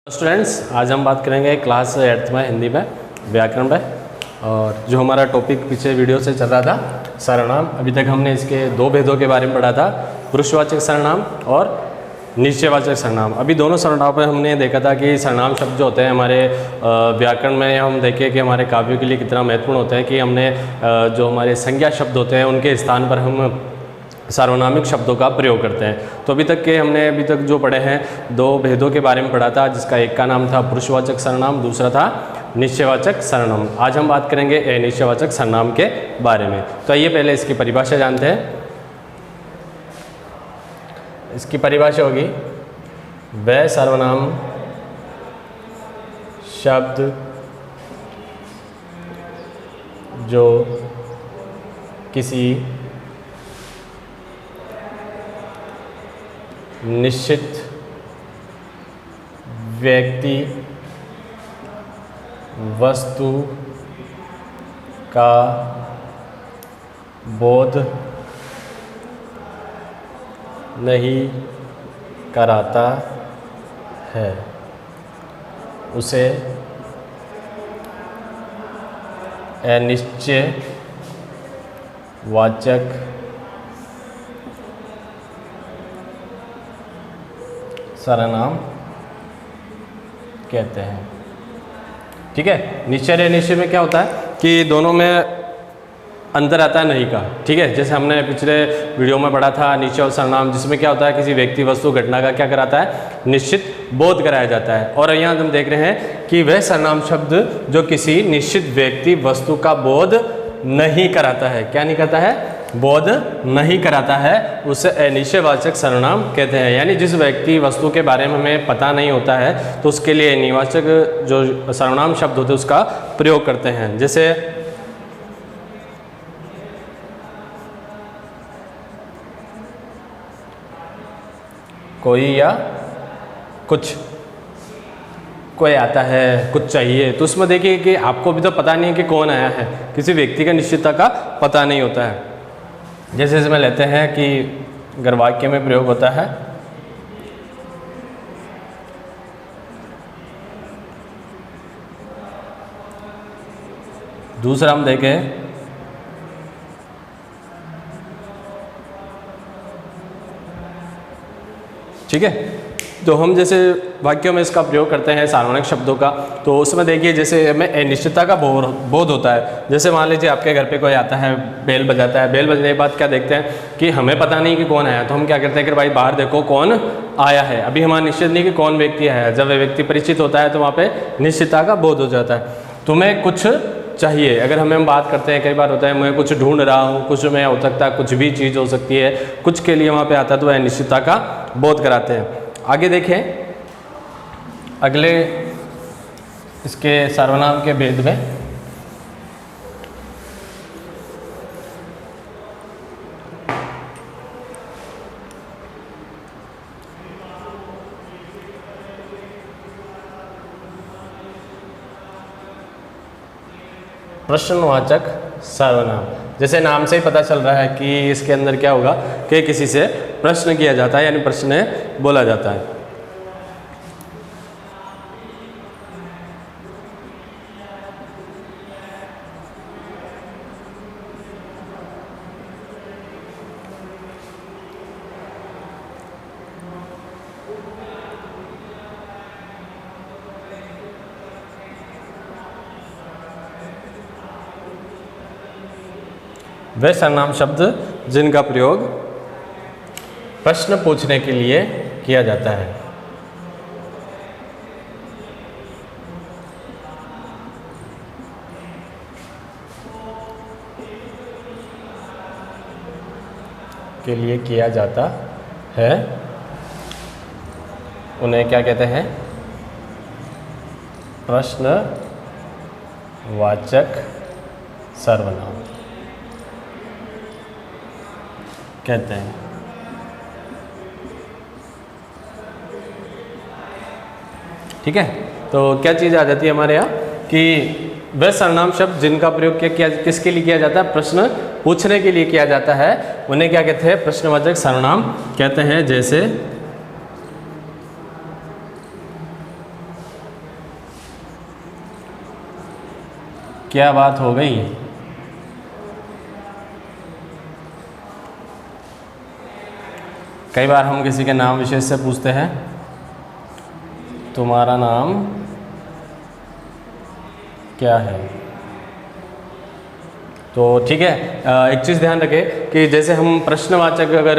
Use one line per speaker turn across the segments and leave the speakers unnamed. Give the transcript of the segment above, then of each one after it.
Students, आज हम बात करेंगे क्लास 8th में हिंदी में व्याकरण में। और जो हमारा टॉपिक पीछे वीडियो से चल रहा था सर्वनाम, अभी तक हमने इसके दो भेदों के बारे में पढ़ा था, पुरुषवाचक सर्वनाम और निश्चयवाचक सर्वनाम। अभी दोनों सर्वनाम में हमने देखा था कि सर्वनाम शब्द जो होते हैं हमारे व्याकरण में, हम देखें कि हमारे काव्यों के लिए कितना महत्वपूर्ण होता है कि हमने जो हमारे संज्ञा शब्द होते हैं उनके स्थान पर हम सार्वनामिक शब्दों का प्रयोग करते हैं। तो हमने अभी तक जो पढ़े हैं दो भेदों के बारे में पढ़ा था, जिसका एक का नाम था पुरुषवाचक सर्वनाम, दूसरा था निश्चयवाचक सर्वनाम। आज हम बात करेंगे अनिश्चयवाचक सर्वनाम के बारे में। तो आइए पहले इसकी परिभाषा जानते हैं। इसकी परिभाषा होगी वह सर्वनाम शब्द जो किसी निश्चित व्यक्ति वस्तु का बोध नहीं कराता है, उसे अनिश्चयवाचक सर्वनाम कहते हैं। ठीक है, निश्चय अनिश्चय में क्या होता है कि दोनों में अंतर आता है नहीं का। ठीक है, जैसे हमने पिछले वीडियो में पढ़ा था निश्चय सर्वनाम, जिसमें क्या होता है किसी व्यक्ति वस्तु घटना का क्या कराता है, निश्चित बोध कराया जाता है। और यहाँ हम देख रहे हैं कि वह सर्वनाम शब्द जो किसी निश्चित व्यक्ति वस्तु का बोध नहीं कराता है, क्या नहीं करता है, बोध नहीं कराता है, उसे अनिश्चयवाचक सर्वनाम कहते हैं। यानी जिस व्यक्ति वस्तु के बारे में हमें पता नहीं होता है तो उसके लिए अनिश्चयवाचक जो सर्वनाम शब्द होते हैं उसका प्रयोग करते हैं। जैसे कोई या कुछ, कोई आता है, कुछ चाहिए, तो उसमें देखिए कि आपको भी तो पता नहीं है कि कौन आया है, किसी व्यक्ति का निश्चितता का पता नहीं होता है। जैसे इसमें लेते हैं कि अगर वाक्य में प्रयोग होता है दूसरा हम देखें ठीक है, तो हम जैसे वाक्यों में इसका प्रयोग करते हैं सार्वनामिक शब्दों का, तो उसमें देखिए जैसे हमें अनिश्चितता का बोध होता है। जैसे मान लीजिए आपके घर पे कोई आता है, बेल बजाता है, बेल बजने के बाद क्या देखते हैं कि हमें पता नहीं कि कौन आया, तो हम क्या करते हैं कि भाई बाहर देखो कौन आया है। अभी हमारा निश्चित नहीं कि कौन व्यक्ति आया है। जब वह व्यक्ति परिचित होता है तो वहाँ पर निश्चितता का बोध हो जाता है। तुम्हें कुछ चाहिए, अगर हम बात करते हैं, कई बार होता है मैं कुछ ढूंढ रहा हूँ, कुछ में हो सकता है, कुछ भी चीज़ हो सकती है, कुछ के लिए वहाँ पे आता है तो वह अनिश्चितता का बोध कराते हैं। आगे देखें अगले इसके सर्वनाम के भेद में प्रश्नवाचक सर्वनाम। जैसे नाम से ही पता चल रहा है कि इसके अंदर क्या होगा कि किसी से प्रश्न किया जाता है, यानी प्रश्न बोला जाता है। वे सर्वनाम शब्द जिनका प्रयोग प्रश्न पूछने के लिए किया जाता है। के लिए किया जाता है, उन्हें क्या कहते हैं, प्रश्नवाचक सर्वनाम कहते हैं। ठीक है, तो क्या चीज़ आ जाती है हमारे यहाँ कि वह सर्वनाम शब्द जिनका प्रयोग किया किसके लिए किया जाता है, प्रश्न पूछने के लिए किया जाता है, उन्हें क्या कहते हैं, प्रश्नवाचक सर्वनाम कहते हैं। जैसे क्या बात हो गई? कई बार हम किसी के नाम विशेष से पूछते हैं, तुम्हारा नाम क्या है? तो ठीक है, एक चीज़ ध्यान रखें कि जैसे हम प्रश्नवाचक अगर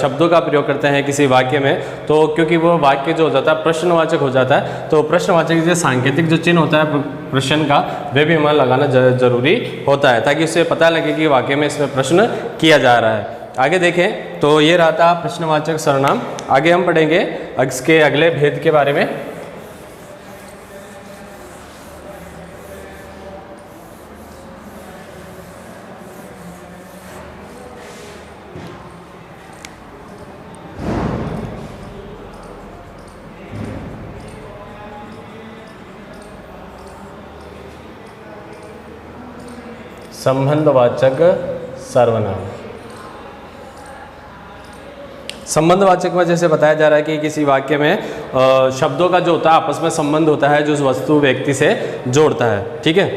शब्दों का प्रयोग करते हैं किसी वाक्य में, तो क्योंकि वो वाक्य जो हो जाता है प्रश्नवाचक हो जाता है, तो प्रश्नवाचक जो सांकेतिक जो चिन्ह होता है प्रश्न का, वह भी हमें लगाना जरूरी होता है, ताकि उससे पता लगे कि वाक्य में इसमें प्रश्न किया जा रहा है। आगे देखें तो ये रहा था प्रश्नवाचक सर्वनाम। आगे हम पढ़ेंगे इसके अगले भेद के बारे में। संबंधवाचक सर्वनाम। संबंधवाचक में जैसे बताया जा रहा है कि किसी वाक्य में शब्दों का जो होता है आपस में संबंध होता है जो उस वस्तु व्यक्ति से जोड़ता है। ठीक है,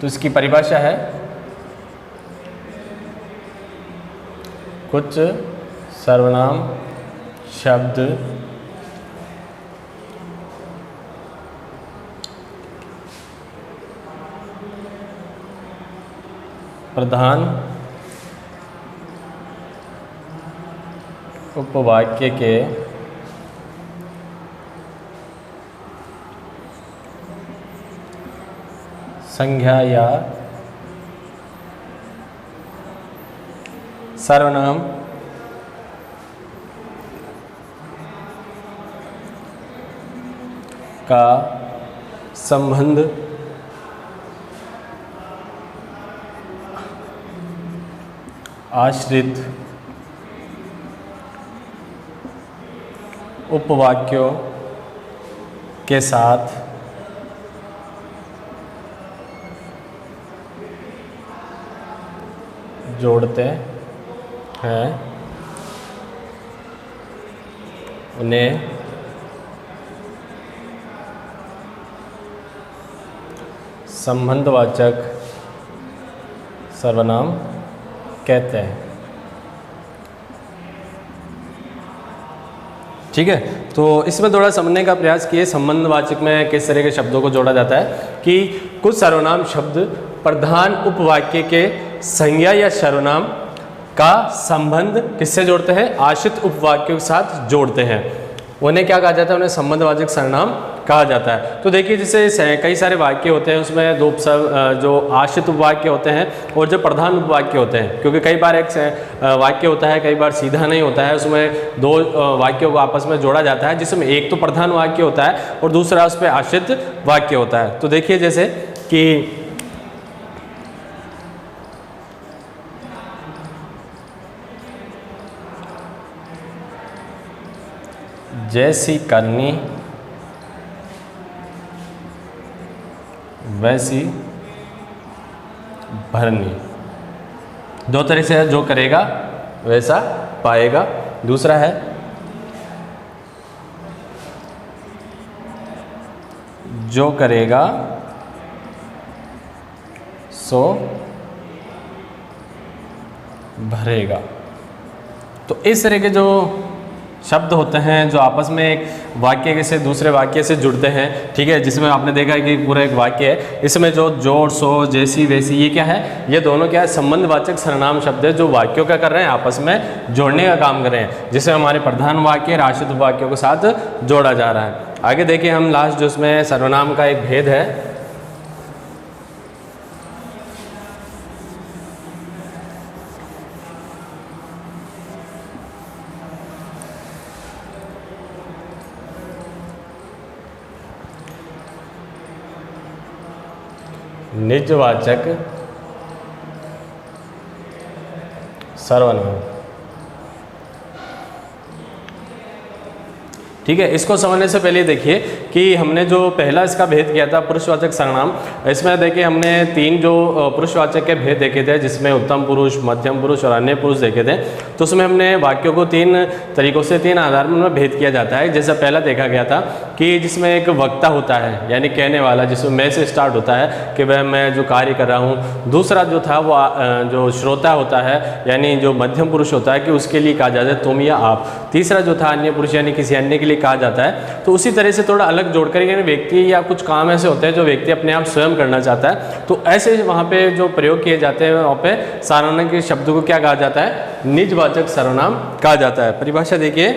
तो इसकी परिभाषा है कुछ सर्वनाम शब्द प्रधान उपवाक्य के संज्ञा या सर्वनाम का संबंध आश्रित उपवाक्यों के साथ जोड़ते हैं, उन्हें संबंधवाचक सर्वनाम कहते हैं। ठीक है, तो इसमें थोड़ा समझने का प्रयास किए संबंधवाचक में किस तरह के शब्दों को जोड़ा जाता है कि कुछ सर्वनाम शब्द प्रधान उपवाक्य के संज्ञा या सर्वनाम का संबंध किससे जोड़ते हैं? आश्रित उपवाक्यों के साथ जोड़ते हैं, उन्हें क्या कहा जाता है? उन्हें संबंधवाचक सर्वनाम कहा जाता है। तो देखिए जैसे कई सारे वाक्य होते हैं, उसमें दो जो आश्रित उपवाक्य होते हैं और जो प्रधान उपवाक्य होते हैं, क्योंकि कई बार एक वाक्य होता है, कई बार सीधा नहीं होता है, उसमें दो वाक्यों को आपस में जोड़ा जाता है, जिसमें एक तो प्रधान वाक्य होता है और दूसरा उस पर आश्रित वाक्य होता है। तो देखिए जैसे कि जैसी करनी वैसी भरनी, दो तरह से जो करेगा वैसा पाएगा। दूसरा है जो करेगा सो भरेगा। तो इस तरह के जो शब्द होते हैं जो आपस में एक वाक्य से दूसरे वाक्य से जुड़ते हैं, ठीक है, जिसमें आपने देखा है कि पूरा एक वाक्य है, इसमें जो जोड़ सो जैसी वैसी ये क्या है? ये दोनों क्या है? संबंधवाचक सर्वनाम शब्द है जो वाक्यों का कर रहे हैं, आपस में जोड़ने का काम कर रहे हैं, जिसमें हमारे प्रधान वाक्य और आश्रित वाक्यों के साथ जोड़ा जा रहा है। आगे देखिए हम लास्ट जो उसमें सर्वनाम का एक भेद है, निजवाचक सर्वनाम। ठीक है, इसको समझने से पहले देखिए कि हमने जो पहला इसका भेद किया था पुरुषवाचक सर्वनाम, इसमें देखिए हमने 3 जो पुरुषवाचक के भेद देखे थे, जिसमें उत्तम पुरुष, मध्यम पुरुष और अन्य पुरुष देखे थे। तो उसमें हमने वाक्यों को 3 तरीकों से 3 आधार में भेद किया जाता है। जैसा पहला देखा गया था कि जिसमें एक वक्ता होता है यानी कहने वाला, जिसमें मैं से स्टार्ट होता है कि वह मैं जो कार्य कर रहा हूँ। दूसरा जो था वो जो श्रोता होता है यानी जो मध्यम पुरुष होता है कि उसके लिए कहा जाता है तुम या आप। तीसरा जो था अन्य पुरुष यानी किसी अन्य के लिए कहा जाता है। तो उसी तरह से थोड़ा अलग जोड़कर यानी व्यक्ति या कुछ काम ऐसे होते हैं जो व्यक्ति अपने आप स्वयं करना चाहता है, तो ऐसे वहाँ पे जो प्रयोग किए जाते हैं वहाँ पे सार्वनाम के शब्द को क्या कहा जाता है, निजवाचक सर्वनाम कहा जाता है। परिभाषा देखिए,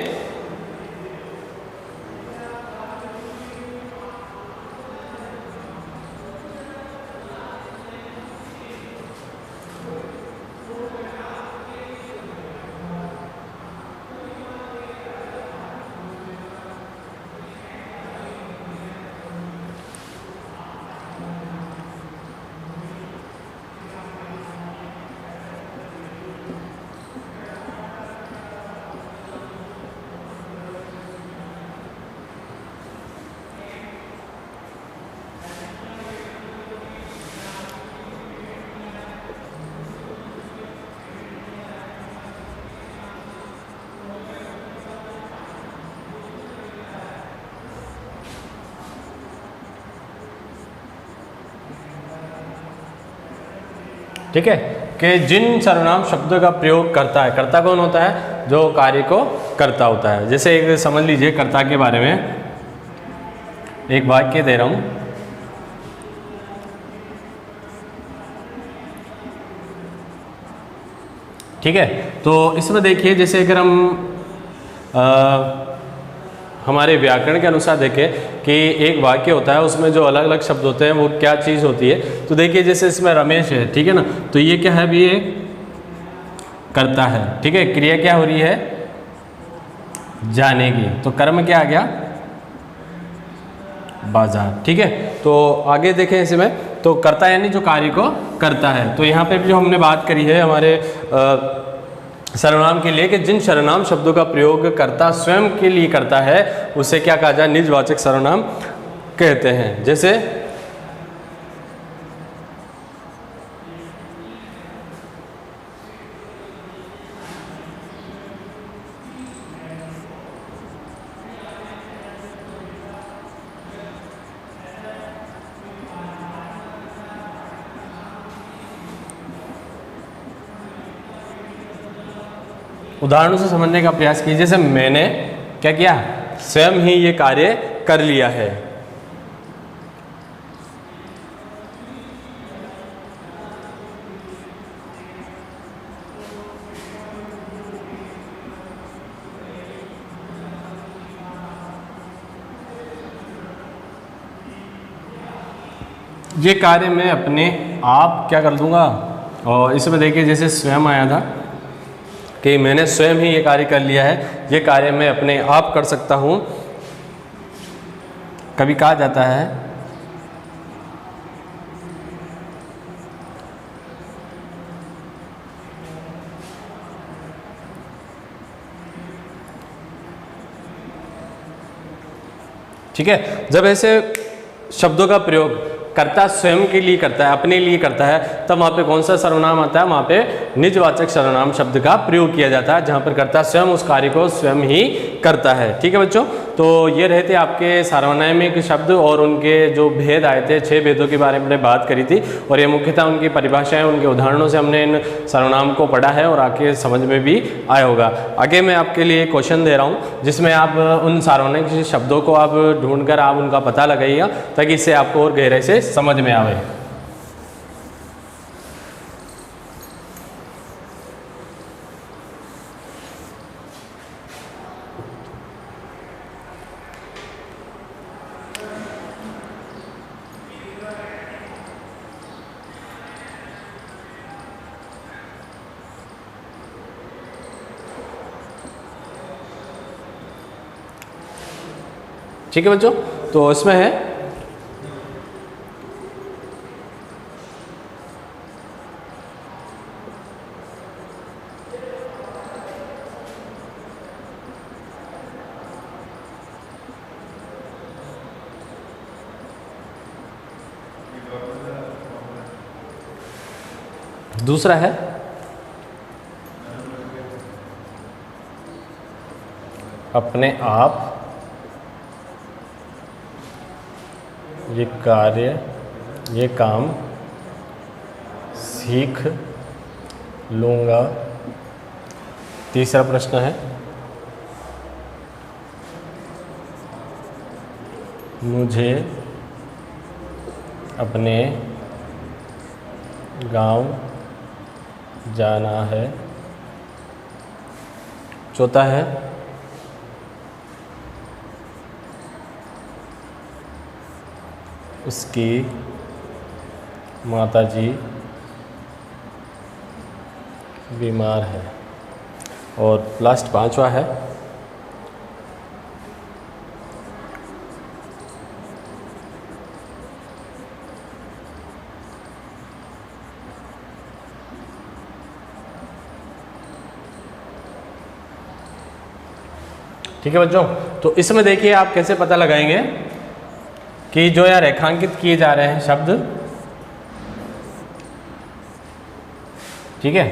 ठीक है, कि जिन सर्वनाम शब्दों का प्रयोग करता है, कर्ता कौन होता है, जो कार्य को करता होता है। जैसे एक समझ लीजिए कर्ता के बारे में एक वाक्य दे रहा हूं, ठीक है। तो इसमें देखिए जैसे अगर हम हमारे व्याकरण के अनुसार देखें कि एक वाक्य होता है उसमें जो अलग अलग शब्द होते हैं वो क्या चीज़ होती है। तो देखिए जैसे इसमें रमेश है, ठीक है ना, तो ये क्या है, भी ये करता है, ठीक है। क्रिया क्या हो रही है, जाने की, तो कर्म क्या आ गया, बाजार, ठीक है। तो आगे देखें इसमें, तो करता यानी जो कार्य को करता है। तो यहाँ पे भी जो हमने बात करी है हमारे सर्वनाम के लिए कि जिन सर्वनाम शब्दों का प्रयोग कर्ता स्वयं के लिए करता है उसे क्या कहा जाए, निजवाचक सर्वनाम कहते हैं। जैसे उदाहरणों से समझने का प्रयास कीजिए। जैसे मैंने क्या किया, स्वयं ही ये कार्य कर लिया है। ये कार्य मैं अपने आप क्या कर दूंगा, और इसमें देखिए जैसे स्वयं आया था कि मैंने स्वयं ही ये कार्य कर लिया है, ये कार्य मैं अपने आप कर सकता हूँ। कभी कहा जाता है ठीक है, जब ऐसे शब्दों का प्रयोग कर्ता स्वयं के लिए करता है, अपने लिए करता है, तब वहाँ पे कौन सा सर्वनाम आता है, वहाँ पे निजवाचक सर्वनाम शब्द का प्रयोग किया जाता है, जहाँ पर कर्ता स्वयं उस कार्य को स्वयं ही करता है। ठीक है बच्चों, तो ये रहे थे आपके सार्वनामिक शब्द और उनके जो भेद आए थे, 6 भेदों के बारे में हमने बात करी थी, और ये मुख्यतः उनकी परिभाषाएं, उनके उदाहरणों से हमने इन सर्वनाम को पढ़ा है और आके समझ में भी आया होगा। आगे मैं आपके लिए क्वेश्चन दे रहा हूँ जिसमें आप उन सार्वनामिक शब्दों को आप ढूंढकर आप उनका पता लगाइएगा, ताकि इससे आपको और गहराई से समझ में आवे। ठीक है बच्चों, तो इसमें है दूसरा है अपने आप ये काम सीख लूँगा। तीसरा प्रश्न है मुझे अपने गांव जाना है। चौथा है उसकी माताजी बीमार है। और लास्ट पांचवा है ठीक है बच्चों। तो इसमें देखिए आप कैसे पता लगाएंगे कि जो यहाँ रेखांकित किए जा रहे हैं शब्द, ठीक है,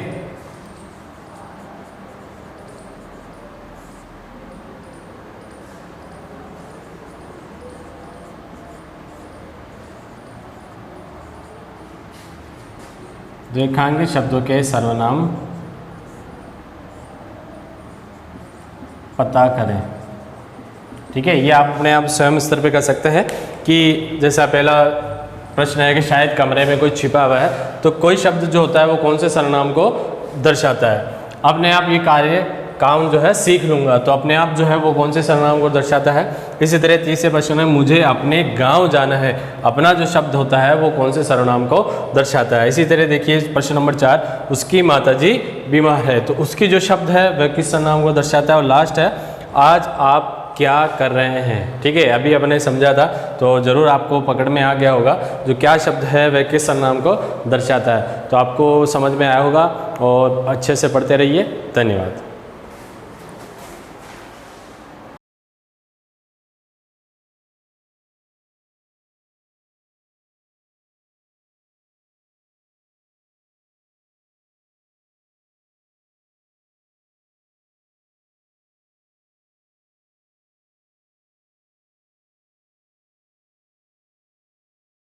रेखांकित शब्दों के सर्वनाम पता करें। ठीक है, ये आप अपने आप स्वयं स्तर पे कर सकते हैं कि जैसा पहला प्रश्न है कि शायद कमरे में कोई छिपा हुआ है, तो कोई शब्द जो होता है वो कौन से सर्वनाम को दर्शाता है। अपने आप ये काम जो है सीख लूँगा, तो अपने आप जो है वो कौन से सर्वनाम को दर्शाता है। इसी तरह तीसरे प्रश्न में मुझे अपने गांव जाना है, अपना जो शब्द होता है वो कौन से सर्वनाम को दर्शाता है। इसी तरह देखिए प्रश्न नंबर 4 उसकी माताजी बीमार है, तो उसकी जो शब्द है वह किस सर्वनाम को दर्शाता है। और लास्ट है आज आप क्या कर रहे हैं। ठीक है, अभी अपने समझा था तो ज़रूर आपको पकड़ में आ गया होगा जो क्या शब्द है वह किस सर्वनाम को दर्शाता है। तो आपको समझ में आया होगा और अच्छे से पढ़ते रहिए। धन्यवाद।